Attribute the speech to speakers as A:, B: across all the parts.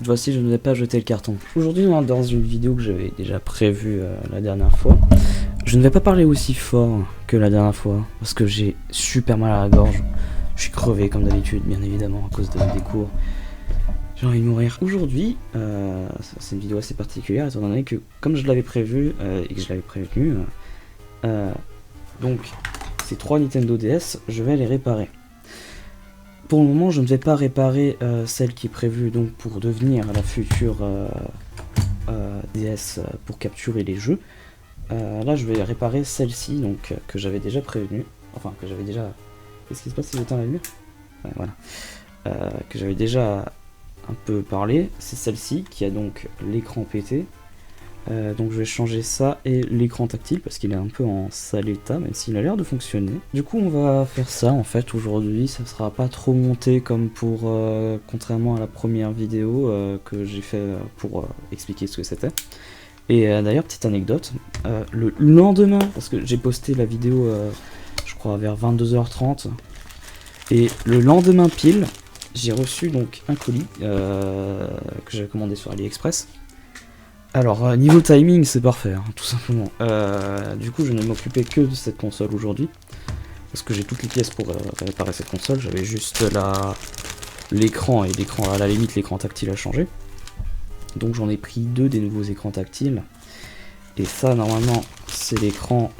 A: Cette fois-ci, je ne vais pas jeter le carton. Aujourd'hui, dans une vidéo que j'avais déjà prévue la dernière fois, je ne vais pas parler aussi fort que la dernière fois, parce que j'ai super mal à la gorge. Je suis crevé comme d'habitude, bien évidemment, à cause des cours. J'ai envie de mourir. Aujourd'hui, c'est une vidéo assez particulière, étant donné que, comme je l'avais prévu et que je l'avais prévenu, donc ces 3 Nintendo DS, je vais les réparer. Pour le moment, je ne vais pas réparer celle qui est prévue donc pour devenir la future DS pour capturer les jeux. Là, je vais réparer celle-ci, donc que j'avais déjà prévenue. Enfin, que j'avais déjà. Qu'est-ce qui se passe si j'éteins la lumière? Ouais, voilà. Que j'avais déjà un peu parlé. C'est celle-ci qui a donc l'écran pété. Donc je vais changer ça et l'écran tactile parce qu'il est un peu en sale état, même s'il a l'air de fonctionner. Du coup on va faire ça en fait aujourd'hui, ça sera pas trop monté comme pour contrairement à la première vidéo que j'ai fait pour expliquer ce que c'était. Et d'ailleurs petite anecdote, le lendemain, parce que j'ai posté la vidéo je crois vers 22h30, et le lendemain pile, j'ai reçu donc un colis que j'avais commandé sur AliExpress. Alors, niveau timing, c'est parfait, hein, tout simplement. Du coup, je ne m'occupais que de cette console aujourd'hui. Parce que j'ai toutes les pièces pour réparer cette console. J'avais juste l'écran, et l'écran, à la limite, l'écran tactile à changer. Donc j'en ai pris 2 des nouveaux écrans tactiles. Et ça, normalement, c'est l'écran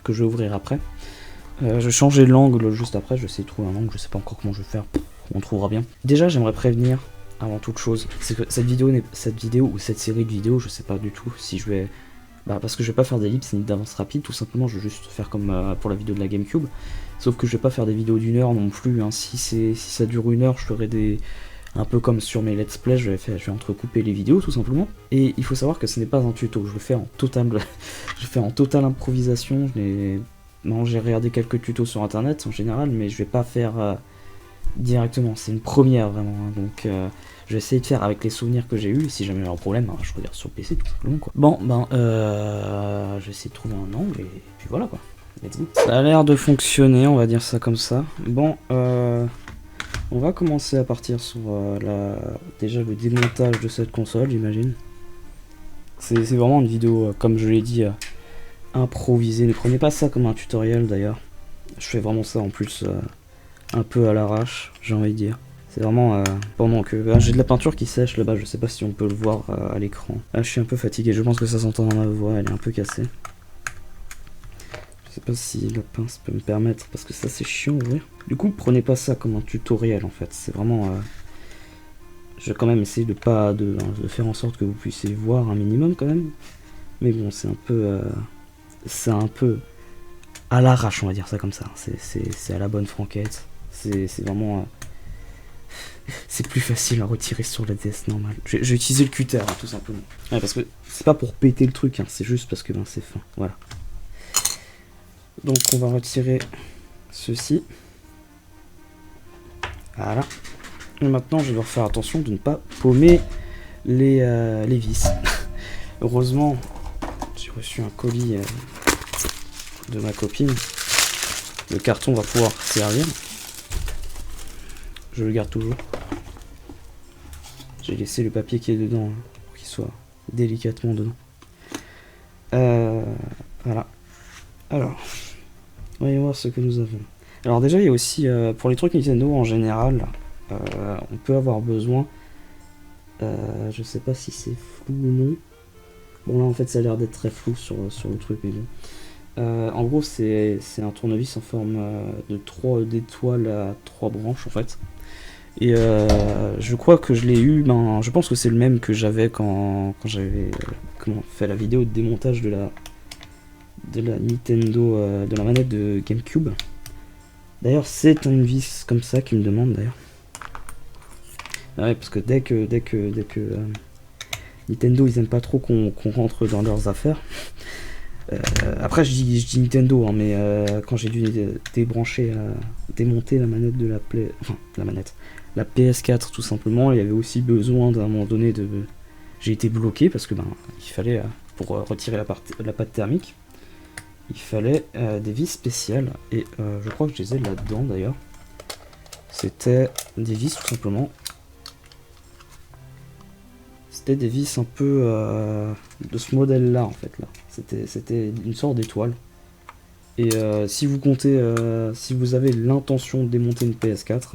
A: que je vais ouvrir après. Je vais changer l'angle juste après. Je vais essayer de trouver un angle, je sais pas encore comment je vais faire. On trouvera bien. Déjà, j'aimerais prévenir avant toute chose, c'est que cette vidéo ou cette série de vidéos, je sais pas du tout si je vais... parce que je vais pas faire d'ellipse ni d'avance rapide, tout simplement je vais juste faire comme pour la vidéo de la GameCube, sauf que je vais pas faire des vidéos d'1 heure non plus, hein. Si ça dure 1 heure, je ferai des... un peu comme sur mes let's play, je vais entrecouper les vidéos tout simplement, et il faut savoir que ce n'est pas un tuto, je le fais en totale improvisation. J'ai regardé quelques tutos sur internet en général, mais je vais pas faire... directement, c'est une première vraiment, hein. Donc je vais essayer de faire avec les souvenirs que j'ai eu. Si jamais j'ai un problème, je regarde sur PC tout simplement quoi. Bon je vais essayer de trouver un angle et puis voilà quoi. Let's go. Ça a l'air de fonctionner, on va dire ça comme ça. Bon on va commencer à partir sur déjà le démontage de cette console, j'imagine. C'est vraiment une vidéo, comme je l'ai dit, improvisée. Ne prenez pas ça comme un tutoriel d'ailleurs. Je fais vraiment ça en plus un peu à l'arrache, j'ai envie de dire. C'est vraiment pendant que j'ai de la peinture qui sèche là-bas, je sais pas si on peut le voir à l'écran. Je suis un peu fatigué, je pense que ça s'entend dans ma voix, elle est un peu cassée. Je sais pas si la pince peut me permettre, parce que ça c'est chiant à ouvrir. Du coup, prenez pas ça comme un tutoriel en fait, c'est vraiment... je vais quand même essayer de faire en sorte que vous puissiez voir un minimum quand même. Mais bon, c'est un peu à l'arrache, on va dire ça comme ça. C'est à la bonne franquette. C'est vraiment... c'est plus facile à retirer sur la DS normale. J'ai utilisé le cutter, hein, tout simplement. Ouais, parce que c'est pas pour péter le truc, hein, c'est juste parce que c'est fin. Voilà. Donc on va retirer ceci. Voilà. Et maintenant, je vais devoir faire attention de ne pas paumer les vis. Heureusement, j'ai reçu un colis de ma copine. Le carton va pouvoir servir. Je le garde toujours. J'ai laissé le papier qui est dedans pour qu'il soit délicatement dedans. Voilà. Alors, voyons voir ce que nous avons. Alors déjà, il y a aussi, pour les trucs Nintendo en général, on peut avoir besoin... je sais pas si c'est flou ou non. Bon là en fait ça a l'air d'être très flou sur le truc, mais bon. En gros c'est un tournevis en forme de 3 d'étoiles à 3 branches en fait. Et je crois que je l'ai eu, je pense que c'est le même que j'avais quand j'avais fait la vidéo de démontage de la Nintendo, de la manette de GameCube. D'ailleurs c'est une vis comme ça qui me demande d'ailleurs. Ouais, parce que dès que Nintendo ils aiment pas trop qu'on rentre dans leurs affaires. Après je dis Nintendo, hein, mais quand j'ai dû démonter la manette de la PS4 tout simplement, il y avait aussi besoin d'un moment donné de... J'ai été bloqué parce que il fallait, pour retirer la pâte thermique, il fallait des vis spéciales, et je crois que je les ai là-dedans d'ailleurs. C'était des vis tout simplement. c'était des vis un peu de ce modèle-là, en fait. Là. C'était une sorte d'étoile. Et si vous comptez, si vous avez l'intention de démonter une PS4,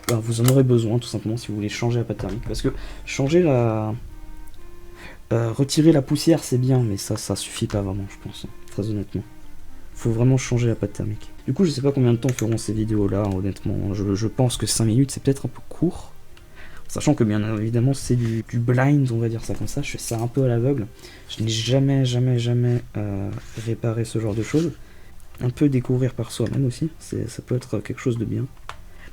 A: ben, vous en aurez besoin, tout simplement, si vous voulez changer la pâte thermique. Parce que changer la... retirer la poussière, c'est bien, mais ça suffit pas vraiment, je pense, hein, très honnêtement. Faut vraiment changer la pâte thermique. Du coup, je sais pas combien de temps feront ces vidéos-là, honnêtement. Je pense que 5 minutes, c'est peut-être un peu court. Sachant que, bien évidemment, c'est du blind, on va dire ça comme ça. Je fais ça un peu à l'aveugle. Je n'ai jamais réparé ce genre de choses. Un peu découvrir par soi-même aussi. Ça peut être quelque chose de bien.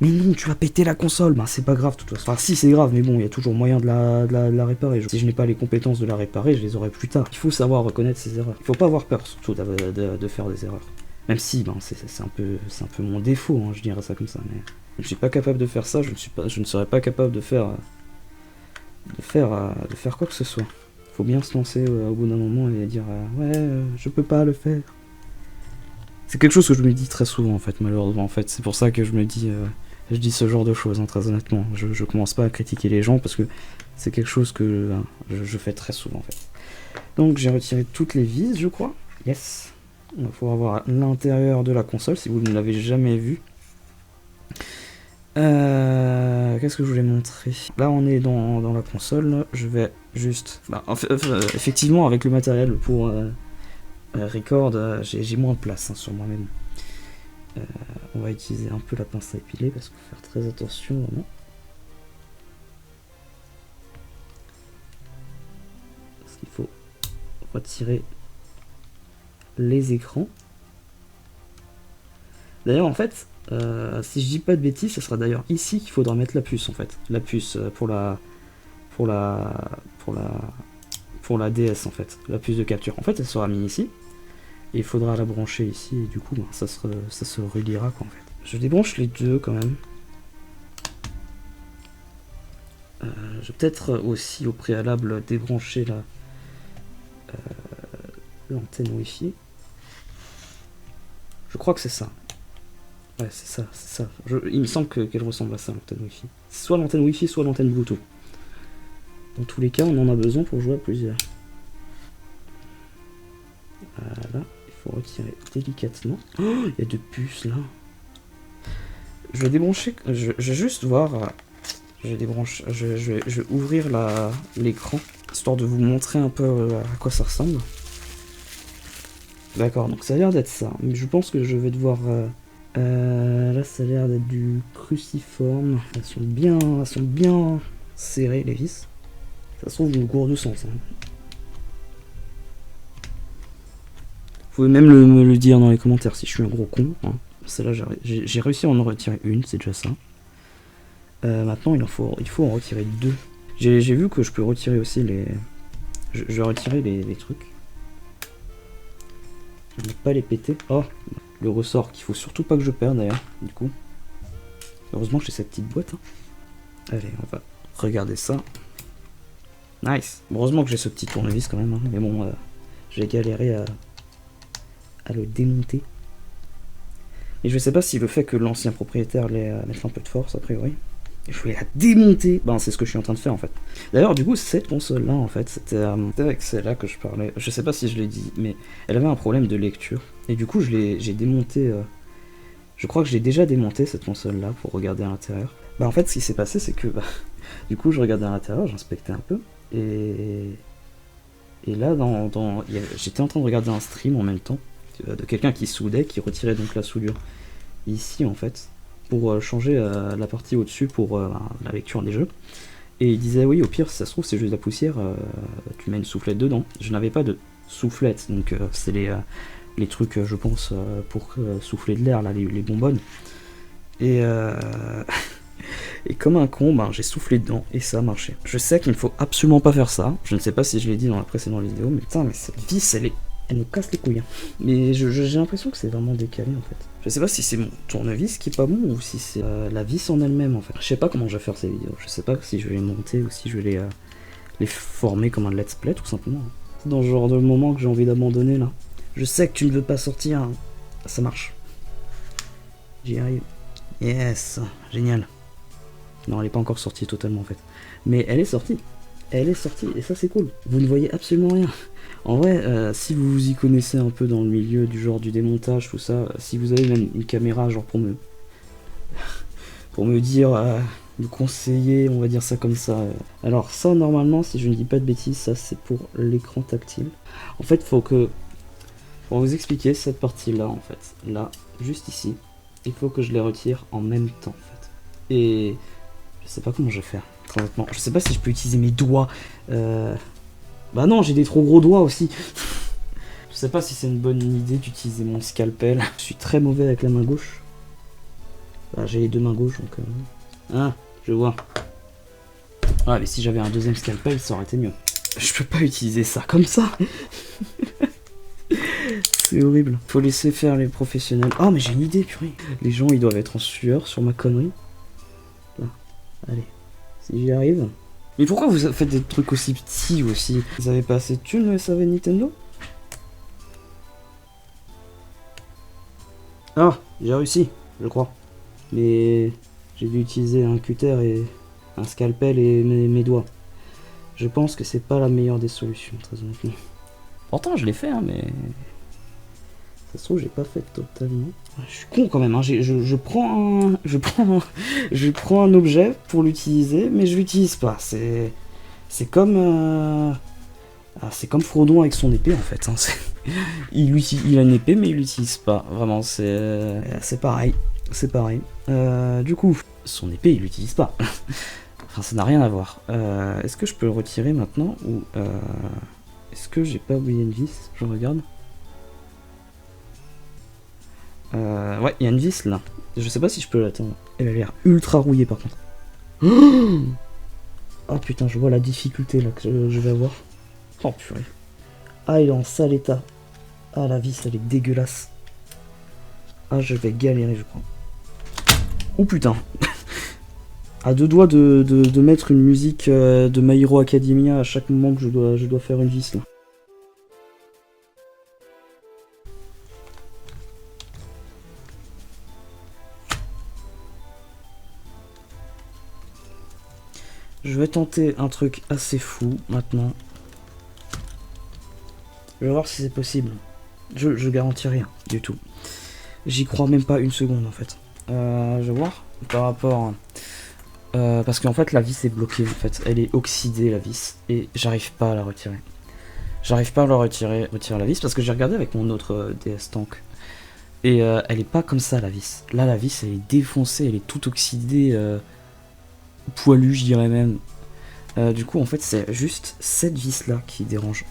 A: Mais non, tu vas péter la console. Ben, c'est pas grave, de toute façon. Enfin, si, c'est grave, mais bon, il y a toujours moyen de la réparer. Si je n'ai pas les compétences de la réparer, je les aurai plus tard. Il faut savoir reconnaître ses erreurs. Il faut pas avoir peur, surtout, de faire des erreurs. Même si, ben, c'est un peu mon défaut, hein, je dirais ça comme ça. Mais je ne suis pas capable de faire ça. Je ne serais pas capable de faire quoi que ce soit. Faut bien se lancer au bout d'un moment et dire ouais, je peux pas le faire. C'est quelque chose que je me dis très souvent, en fait, malheureusement. En fait, c'est pour ça que je dis ce genre de choses, hein, très honnêtement. Je commence pas à critiquer les gens parce que c'est quelque chose que je fais très souvent, en fait. Donc j'ai retiré toutes les vis, je crois. Yes. Il faut avoir l'intérieur de la console si vous ne l'avez jamais vu. Qu'est-ce que je voulais montrer? Là, on est dans la console. Je vais juste... effectivement, avec le matériel pour record, j'ai moins de place, hein, sur moi, mais bon. On va utiliser un peu la pince à épiler parce qu'il faut faire très attention, vraiment. Parce qu'il faut retirer les écrans. D'ailleurs, en fait, si je dis pas de bêtises, ce sera d'ailleurs ici qu'il faudra mettre la puce, en fait. La puce pour la DS, en fait. La puce de capture. En fait, elle sera mise ici. Et il faudra la brancher ici. Et du coup, ben, ça se reliera, quoi, en fait. Je débranche les deux, quand même. Je vais peut-être aussi, au préalable, débrancher l'antenne Wi-Fi. Je crois que c'est ça. Ouais, c'est ça. Il me semble qu'elle ressemble à ça, l'antenne Wi-Fi. Soit l'antenne Wi-Fi, soit l'antenne Bluetooth. Dans tous les cas, on en a besoin pour jouer à plusieurs. Voilà, il faut retirer délicatement. Oh, il y a deux puces là. Je vais débrancher. Je vais juste voir. Je vais ouvrir l'écran histoire de vous montrer un peu à quoi ça ressemble. D'accord, donc ça a l'air d'être ça. Mais je pense que je vais devoir. Là, ça a l'air d'être du cruciforme. Elles sont bien serrées, les vis. Ça se trouve d'une cour de sens. Hein. Vous pouvez même me le dire dans les commentaires si je suis un gros con. Hein. Celle-là, j'ai réussi à en retirer une, c'est déjà ça. Maintenant, il faut en retirer deux. J'ai vu que je peux retirer aussi les... Je vais retirer les trucs. Ne pas les péter. Oh, le ressort qu'il faut surtout pas que je perde d'ailleurs, du coup. Heureusement que j'ai cette petite boîte. Hein. Allez, on va regarder ça. Nice. Bon, heureusement que j'ai ce petit tournevis quand même. Hein. Mais bon, j'ai galéré à le démonter. Et je sais pas si le fait que l'ancien propriétaire mette un peu de force, a priori. Je voulais la démonter. Ben, c'est ce que je suis en train de faire en fait. D'ailleurs, du coup, cette console-là, en fait, c'était avec celle-là que je parlais. Je sais pas si je l'ai dit, mais elle avait un problème de lecture. Et du coup, j'ai démonté. Je crois que j'ai déjà démonté cette console-là pour regarder à l'intérieur. Bah, en fait, ce qui s'est passé, c'est que du coup, je regardais à l'intérieur, j'inspectais un peu. Et là, j'étais en train de regarder un stream en même temps de quelqu'un qui soudait, qui retirait donc la soudure ici en fait pour changer la partie au-dessus pour la lecture des jeux. Et il disait oui, au pire, si ça se trouve, c'est juste de la poussière, tu mets une soufflette dedans. Je n'avais pas de soufflette, donc c'est les trucs, je pense, pour souffler de l'air, là, les bonbonnes. Et et comme un con, ben, j'ai soufflé dedans et ça a marché. Je sais qu'il ne faut absolument pas faire ça. Je ne sais pas si je l'ai dit dans la précédente vidéo, mais putain, mais cette vis, elle nous casse les couilles. Hein. Mais j'ai l'impression que c'est vraiment décalé en fait. Je sais pas si c'est mon tournevis qui est pas bon ou si c'est la vis en elle-même en fait. Je sais pas comment je vais faire ces vidéos. Je sais pas si je vais les monter ou si je vais les former comme un let's play tout simplement. C'est dans ce genre de moment que j'ai envie d'abandonner là. Je sais que tu ne veux pas sortir. Hein. Ça marche. J'y arrive. Yes, génial. Non, elle n'est pas encore sortie totalement en fait. Mais elle est sortie. Elle est sortie, et ça c'est cool. Vous ne voyez absolument rien. En vrai, si vous vous y connaissez un peu dans le milieu du genre du démontage, tout ça, si vous avez même une caméra genre pour me dire, me conseiller, on va dire ça comme ça. Alors ça normalement, si je ne dis pas de bêtises, ça c'est pour l'écran tactile. En fait, pour vous expliquer cette partie-là, en fait, là, juste ici, il faut que je les retire en même temps, en fait. Et je sais pas comment je vais faire, très honnêtement. Je sais pas si je peux utiliser mes doigts. Bah non, j'ai des trop gros doigts aussi. Je sais pas si c'est une bonne idée d'utiliser mon scalpel. Je suis très mauvais avec la main gauche. Bah, j'ai les deux mains gauches, donc... Ah, je vois. Ouais, mais si j'avais un deuxième scalpel, ça aurait été mieux. Je peux pas utiliser ça comme ça. C'est horrible. Faut laisser faire les professionnels. Oh, mais j'ai une idée, purée. Les gens, ils doivent être en sueur sur ma connerie. Là, allez. Si j'y arrive... Mais pourquoi vous faites des trucs aussi petits aussi? Vous avez pas assez de thunes le SAV Nintendo? Ah, j'ai réussi, je crois. Mais j'ai dû utiliser un cutter et un scalpel et mes doigts. Je pense que c'est pas la meilleure des solutions, très honnêtement. Pourtant, je l'ai fait, hein, mais... Ça se trouve, j'ai pas fait totalement. Je suis con quand même, hein. Je prends un objet pour l'utiliser, mais je l'utilise pas. C'est comme... c'est comme Frodon avec son épée, en fait. Hein. Il a une épée, mais il l'utilise pas. Vraiment, c'est pareil. C'est pareil. Du coup, son épée, il l'utilise pas. Enfin, ça n'a rien à voir. Est-ce que je peux le retirer maintenant ou est-ce que j'ai pas oublié une vis? Je regarde. Ouais, il y a une vis là. Je sais pas si je peux l'attendre. Elle a l'air ultra rouillée par contre. Oh putain, je vois la difficulté là que je vais avoir. Oh purée. Ah, il est en sale état. Ah, la vis, elle est dégueulasse. Ah, je vais galérer, je crois. Oh putain. À deux doigts de mettre une musique de My Hero Academia à chaque moment que je dois faire une vis là. Je vais tenter un truc assez fou maintenant. Je vais voir si c'est possible. Je garantis rien du tout. J'y crois même pas une seconde en fait. Je vais voir par rapport... parce qu'en fait la vis est bloquée en fait. Elle est oxydée la vis et j'arrive pas à la retirer. J'arrive pas à la retirer la vis parce que j'ai regardé avec mon autre DS Tank. Et elle est pas comme ça la vis. Là la vis elle est défoncée, elle est toute oxydée, poilue je dirais même. Du coup en fait c'est juste cette vis là qui dérange.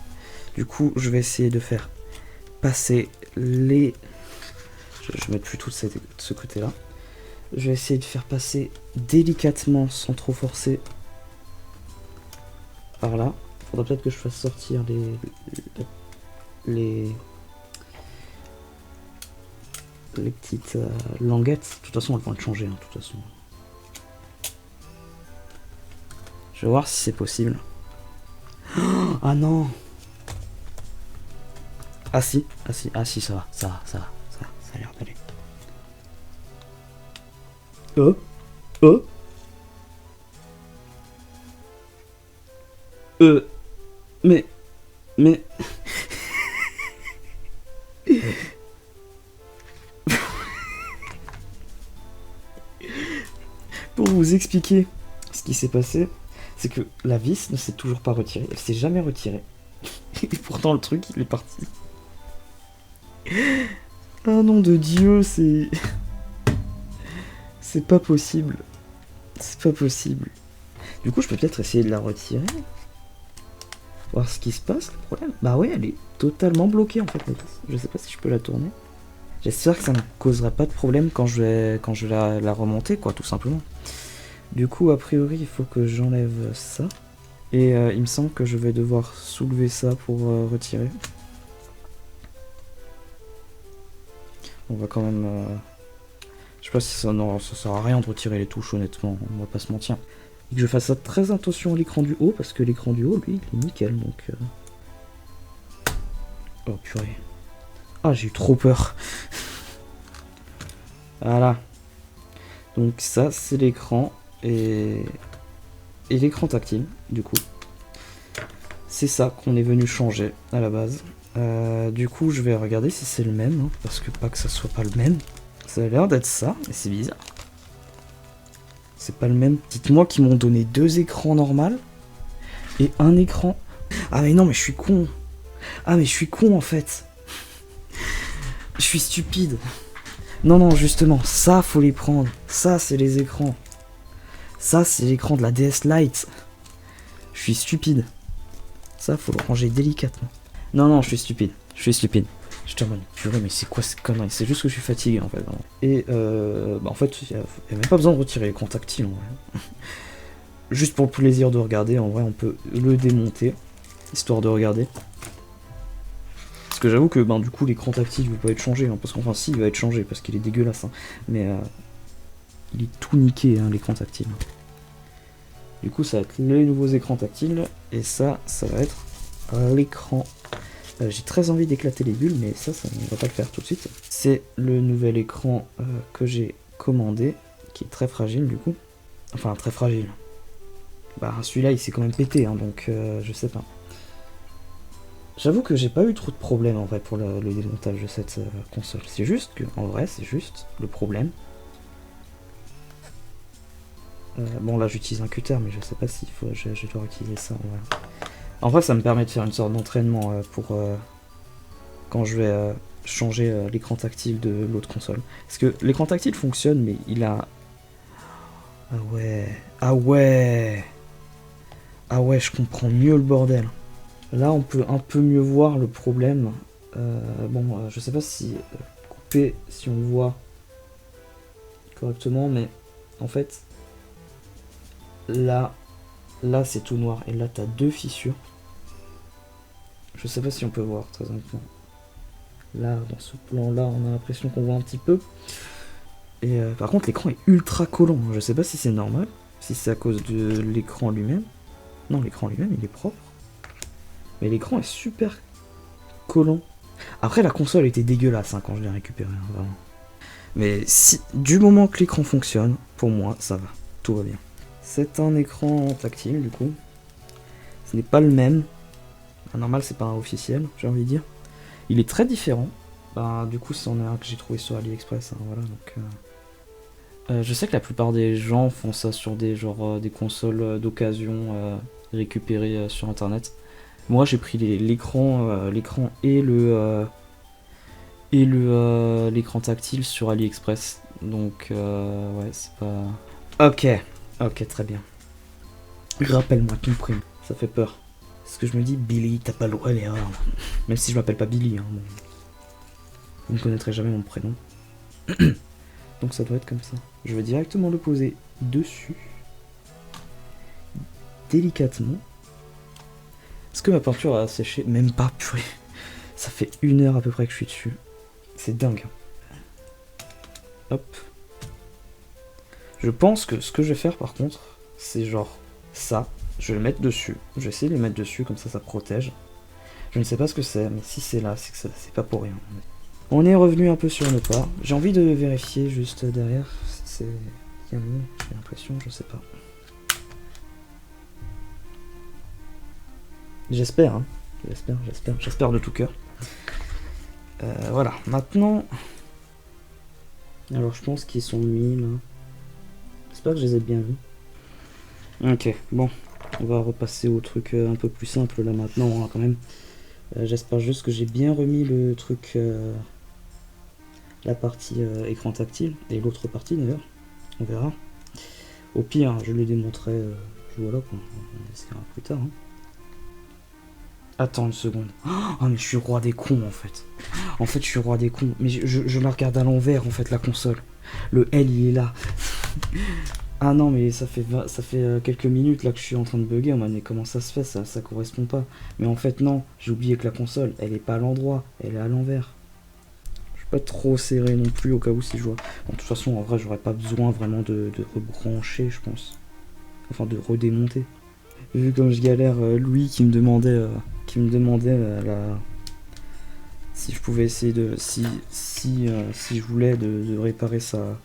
A: Du coup je vais essayer de faire passer les... Je vais mettre plutôt de ce côté là. Je vais essayer de faire passer délicatement sans trop forcer par là. Faudra peut-être que je fasse sortir les petites languettes. De toute façon, elles vont le changer. Hein, de toute façon. Je vais voir si c'est possible. Oh, ah non. Ah si, ça va, ça a l'air d'aller. Oh, oh. Mais... Pour vous expliquer ce qui s'est passé, c'est que la vis ne s'est toujours pas retirée. Elle s'est jamais retirée. Et pourtant le truc, il est parti. Ah nom de Dieu, c'est... C'est pas possible. C'est pas possible. Du coup, je peux peut-être essayer de la retirer. Voir ce qui se passe, le problème. Bah ouais, elle est totalement bloquée en fait, la vis. Je sais pas si je peux la tourner. J'espère que ça ne causera pas de problème quand je vais la remonter, quoi, tout simplement. Du coup, a priori, il faut que j'enlève ça. Et il me semble que je vais devoir soulever ça pour retirer. On va quand même... Je sais pas si ça sert à rien de retirer les touches, honnêtement, on va pas se mentir. Et que je fasse ça très attention à l'écran du haut, parce que l'écran du haut, lui, il est nickel, donc... Oh purée. Ah, j'ai eu trop peur. Voilà. Donc ça, c'est l'écran, et l'écran tactile, du coup. c'est ça qu'on est venu changer à la base. Du coup, je vais regarder si c'est le même, hein, parce que pas que ça soit pas le même. Ça a l'air d'être ça, mais c'est bizarre. C'est pas le même. Dites-moi qu'ils m'ont donné 2 écrans normaux et un écran. Ah mais non, mais je suis con. Ah mais je suis con en fait. Je suis stupide. Non, non, justement, ça faut les prendre. Ça, c'est les écrans. Ça, c'est l'écran de la DS Lite. Je suis stupide. Ça, faut le ranger délicatement. Non, non, je suis stupide. Je suis stupide. Je te demande, purée, mais c'est quoi cette connerie? C'est juste que je suis fatigué en fait. Vraiment. Et bah, en fait, il n'y a même pas besoin de retirer l'écran tactile en vrai. Juste pour le plaisir de regarder, en vrai, on peut le démonter, histoire de regarder. Parce que j'avoue que ben, du coup, l'écran tactile ne va pas être changé. Hein, parce qu'enfin, si, il va être changé parce qu'il est dégueulasse. Hein, mais il est tout niqué, hein, l'écran tactile. Du coup, ça va être les nouveaux écrans tactiles. Et ça va être l'écran. J'ai très envie d'éclater les bulles, mais ça ne va pas le faire tout de suite. C'est le nouvel écran que j'ai commandé, qui est très fragile du coup. Enfin, très fragile. Bah, celui-là, il s'est quand même pété, hein, donc je sais pas. J'avoue que j'ai pas eu trop de problèmes en vrai pour le démontage de cette console. C'est juste que, en vrai, c'est juste le problème. Bon, là, j'utilise un cutter, mais je sais pas s'il faut, je dois utiliser ça. Ouais. En vrai, ça me permet de faire une sorte d'entraînement pour quand je vais changer l'écran tactile de l'autre console. Parce que l'écran tactile fonctionne, mais il a... Ah ouais... Ah ouais... Ah ouais, je comprends mieux le bordel. Là, on peut un peu mieux voir le problème. Bon, je sais pas si couper, si on voit correctement, mais en fait, là c'est tout noir, et là t'as 2 fissures. Je sais pas si on peut voir, très honnêtement. Là, dans ce plan-là, on a l'impression qu'on voit un petit peu. Et par contre, l'écran est ultra collant. Je sais pas si c'est normal, si c'est à cause de l'écran lui-même. Non, l'écran lui-même, il est propre. Mais l'écran est super collant. Après, la console était dégueulasse hein, quand je l'ai récupérée, hein, vraiment. Mais si, du moment que l'écran fonctionne, pour moi, ça va. Tout va bien. C'est un écran tactile, du coup. Ce n'est pas le même. Normal, c'est pas un officiel, j'ai envie de dire. Il est très différent. Bah, du coup, c'en est un que j'ai trouvé sur AliExpress. Hein, voilà, donc, je sais que la plupart des gens font ça sur des, des consoles d'occasion récupérées sur internet. Moi, j'ai pris l'écran et l'écran tactile sur AliExpress. Donc, ouais, c'est pas... Ok, ok, très bien. Rappelle-moi ton prénom, ça fait peur. Parce que je me dis, Billy, t'as pas le droit à l'erreur. Même si je m'appelle pas Billy, hein, bon. Vous ne connaîtrez jamais mon prénom. Donc ça doit être comme ça. Je vais directement le poser dessus. Délicatement. Est-ce que ma peinture a séché? Même pas, purée. Ça fait 1 heure à peu près que je suis dessus. C'est dingue. Hop. Je pense que ce que je vais faire par contre, c'est genre ça. Je vais le mettre dessus. Je vais essayer de le mettre dessus, comme ça protège. Je ne sais pas ce que c'est, mais si c'est là, c'est que c'est pas pour rien. On est revenu un peu sur nos pas. J'ai envie de vérifier juste derrière. C'est... J'ai l'impression, je sais pas. J'espère, hein. J'espère de tout cœur. Voilà, maintenant... Alors je pense qu'ils sont mis là. J'espère que je les ai bien vus. Ok, bon. On va repasser au truc un peu plus simple là maintenant, hein, quand même. J'espère juste que j'ai bien remis le truc... la partie écran tactile, et l'autre partie d'ailleurs. On verra. Au pire, je le démontrerai... voilà quoi, on essaiera plus tard. Hein. Attends une seconde. Oh mais je suis roi des cons en fait. En fait je suis roi des cons. Mais je la regarde à l'envers en fait la console. Le L il est là. Ah non mais ça fait quelques minutes là que je suis en train de bugger. En mode mais comment ça se fait ça correspond pas. Mais en fait non, j'ai oublié que la console elle est pas à l'endroit. Elle est à l'envers. Je suis pas trop serré non plus au cas où si je vois. Bon, de toute façon en vrai j'aurais pas besoin vraiment de rebrancher je pense. Enfin de redémonter. Vu comme je galère, Louis qui me demandait si je pouvais essayer de si je voulais de réparer sa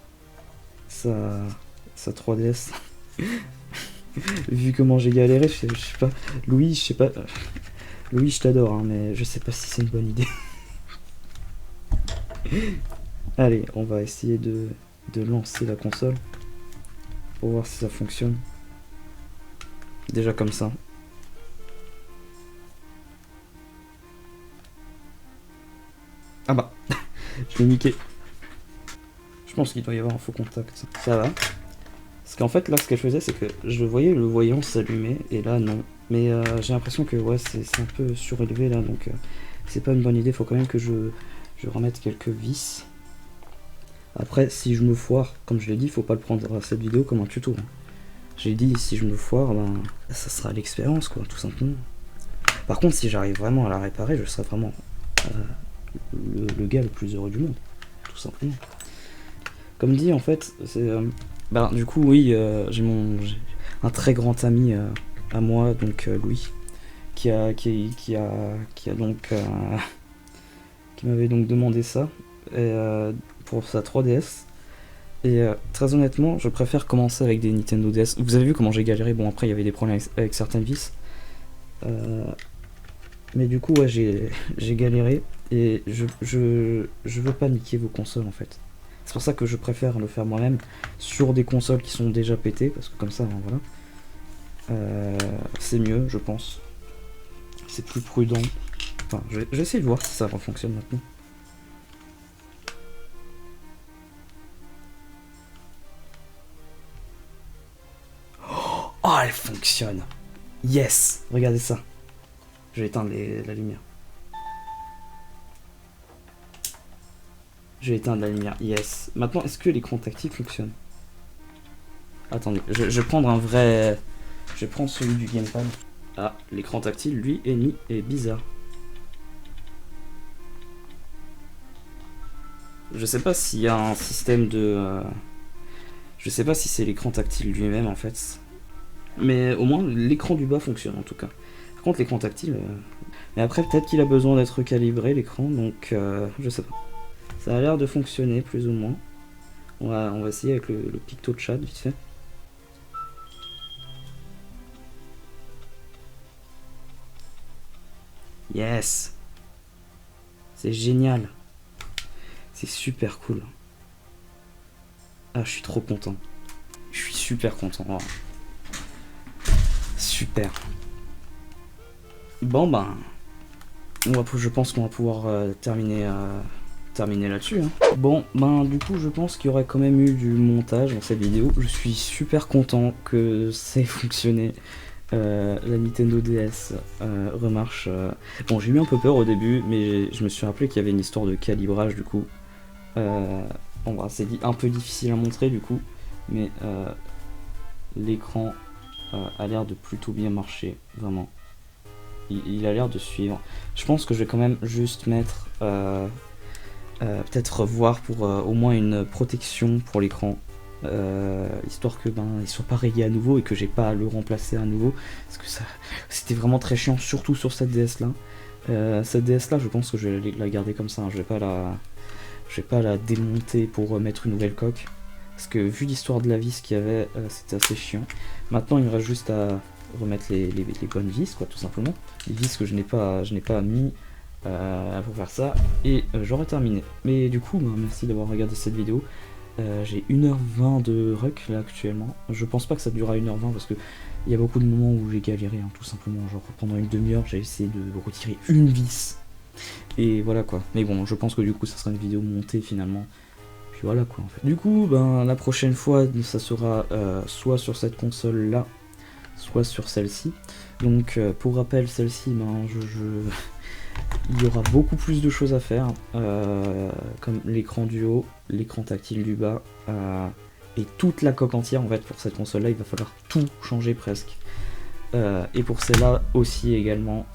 A: 3DS. Vu comment j'ai galéré, je sais pas. Louis, je sais pas. Louis, je t'adore, hein, mais je sais pas si c'est une bonne idée. Allez, on va essayer de lancer la console pour voir si ça fonctionne. Déjà comme ça. Ah bah, je l'ai niqué. Je pense qu'il doit y avoir un faux contact. Ça va. Parce qu'en fait, là, ce qu'elle faisait, c'est que je voyais le voyant s'allumer, et là, non. Mais j'ai l'impression que ouais, c'est un peu surélevé, là, donc c'est pas une bonne idée. Faut quand même que je remette quelques vis. Après, si je me foire, comme je l'ai dit, faut pas le prendre à cette vidéo comme un tuto. Hein. J'ai dit, si je me foire, ben, ça sera l'expérience, quoi, tout simplement. Par contre, si j'arrive vraiment à la réparer, je serai vraiment le gars le plus heureux du monde, tout simplement. Comme dit, en fait, c'est... bah, du coup, oui, j'ai un très grand ami à moi, donc Louis, qui m'avait donc demandé ça pour sa 3DS. Et très honnêtement, je préfère commencer avec des Nintendo DS. Vous avez vu comment j'ai galéré. Bon, après, il y avait des problèmes avec certaines vis. Mais du coup, ouais, j'ai galéré. Et je veux pas niquer vos consoles, en fait. C'est pour ça que je préfère le faire moi-même sur des consoles qui sont déjà pétées. Parce que comme ça, hein, voilà. C'est mieux, je pense. C'est plus prudent. Enfin, je vais essayer de voir si ça fonctionne maintenant. Oh, elle fonctionne. Yes. Regardez ça. Je vais éteindre la lumière. Je vais éteindre la lumière. Yes. Maintenant, est-ce que l'écran tactile fonctionne? Attendez, je vais prendre un vrai... Je vais prendre celui du gamepad. Ah, l'écran tactile, lui, est bizarre. Je sais pas s'il y a un système de... Je sais pas si c'est l'écran tactile lui-même, en fait. Mais au moins, l'écran du bas fonctionne, en tout cas. Par contre, l'écran tactile... Mais après, peut-être qu'il a besoin d'être calibré, l'écran, donc je sais pas. Ça a l'air de fonctionner, plus ou moins. On va essayer avec le picto de chat, vite fait. Yes. C'est génial. C'est super cool. Ah, je suis trop content. Je suis super content. Oh. Super. Bon, ben... je pense qu'on va pouvoir terminer là-dessus. Hein. Bon, ben du coup, je pense qu'il y aurait quand même eu du montage dans cette vidéo. Je suis super content que ça ait fonctionné. La Nintendo DS remarche. Bon, j'ai eu un peu peur au début, mais je me suis rappelé qu'il y avait une histoire de calibrage du coup. Bon, bah, c'est un peu difficile à montrer du coup, mais l'écran a l'air de plutôt bien marcher, vraiment. Il a l'air de suivre. Je pense que je vais quand même juste mettre, peut-être voir pour au moins une protection pour l'écran. Histoire que il soit pas rayé à nouveau et que j'ai pas à le remplacer à nouveau, parce que ça c'était vraiment très chiant, surtout sur cette DS là. Cette DS là, je pense que je vais la garder comme ça, hein. Je vais pas la démonter pour mettre une nouvelle coque, parce que vu l'histoire de la vis qu'il y avait, c'était assez chiant. Maintenant il me reste juste à remettre les bonnes vis, quoi, tout simplement, les vis que je n'ai pas mis pour faire ça, et j'aurais terminé. Mais du coup, merci d'avoir regardé cette vidéo. J'ai 1h20 de rec là actuellement. Je pense pas que ça durera 1h20 parce que il y a beaucoup de moments où j'ai galéré, hein, tout simplement. Genre pendant une demi-heure, j'ai essayé de retirer une vis. Et voilà quoi. Mais bon, je pense que du coup, ça sera une vidéo montée finalement. Puis voilà quoi en fait. Du coup, la prochaine fois, ça sera soit sur cette console là, soit sur celle-ci. Donc pour rappel, celle-ci, il y aura beaucoup plus de choses à faire, comme l'écran du haut, l'écran tactile du bas, et toute la coque entière. En fait, pour cette console là, il va falloir tout changer presque. Et pour celle-là aussi également.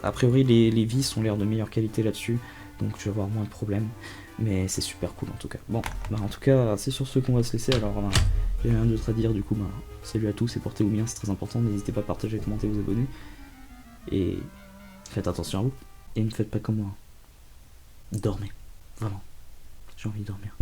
A: A priori, les vis ont l'air de meilleure qualité là-dessus, donc je vais avoir moins de problèmes. Mais c'est super cool en tout cas. Bon, en tout cas, c'est sur ce qu'on va se laisser. Alors, j'ai rien d'autre à dire du coup. Salut à tous et portez-vous bien, c'est très important. N'hésitez pas à partager, commenter, vous abonner. Et faites attention à vous. Et ne faites pas comme moi. Dormez. Vraiment. J'ai envie de dormir.